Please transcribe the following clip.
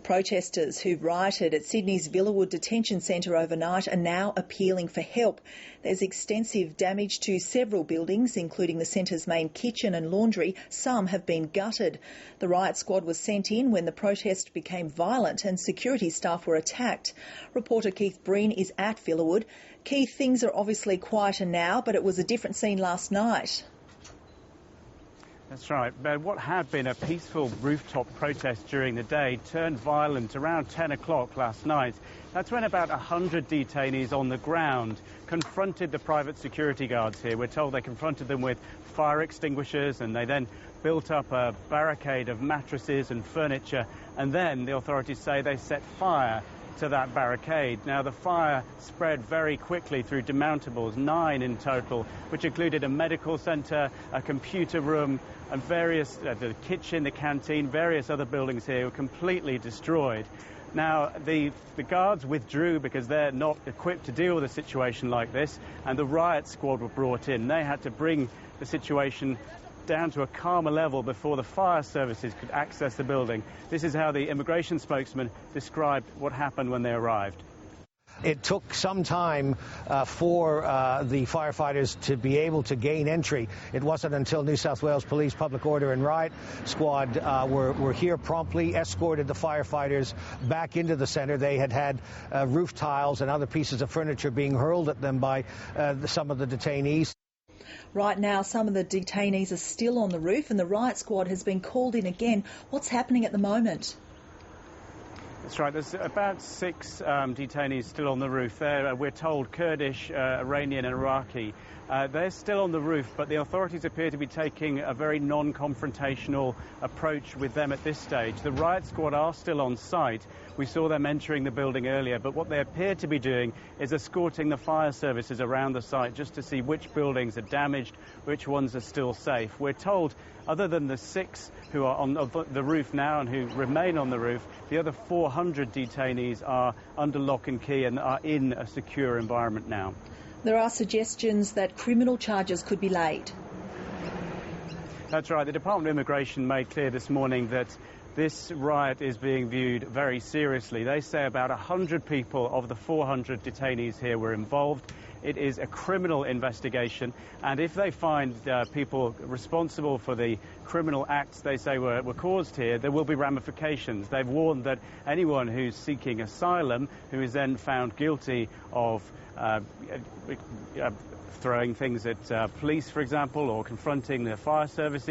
Protesters who rioted at Sydney's Villawood Detention Centre overnight are now appealing for help. There's extensive damage to several buildings, including the centre's main kitchen and laundry. Some have been gutted. The riot squad was sent in when the protest became violent and security staff were attacked. Reporter Keith Breen is at Villawood. Keith, things are obviously quieter now, but it was a different scene last night. That's right. But what had been a peaceful rooftop protest during the day turned violent around 10 o'clock last night. That's when about 100 detainees on the ground confronted the private security guards here. We're told they confronted them with fire extinguishers, and they then built up a barricade of mattresses and furniture, and then the authorities say they set fire to that barricade. Now, the fire spread very quickly through demountables, 9 in total, which included a medical centre, a computer room, and various, the kitchen, the canteen, various other buildings here were completely destroyed. Now, the guards withdrew because they're not equipped to deal with a situation like this, and the riot squad were brought in. They had to bring the situation down to a calmer level before the fire services could access the building. This is how the immigration spokesman described what happened when they arrived. It took some time for the firefighters to be able to gain entry. It wasn't until New South Wales Police Public Order and Riot Squad were here promptly, escorted the firefighters back into the centre. They had roof tiles and other pieces of furniture being hurled at them by some of the detainees. Right now, some of the detainees are still on the roof and the riot squad has been called in again. What's happening at the moment? That's right. There's about 6 detainees still on the roof. We're told Kurdish, Iranian and Iraqi. They're still on the roof, but the authorities appear to be taking a very non-confrontational approach with them at this stage. The riot squad are still on site. We saw them entering the building earlier, but what they appear to be doing is escorting the fire services around the site just to see which buildings are damaged, which ones are still safe. We're told, other than the 6 who are on the roof now and who remain on the roof, the other 400 detainees are under lock and key and are in a secure environment now. There are suggestions that criminal charges could be laid. That's right. The Department of Immigration made clear this morning that this riot is being viewed very seriously. They say about 100 people of the 400 detainees here were involved. It is a criminal investigation, and if they find people responsible for the criminal acts they say were caused here, there will be ramifications. They've warned that anyone who's seeking asylum, who is then found guilty of throwing things at police, for example, or confronting the fire services,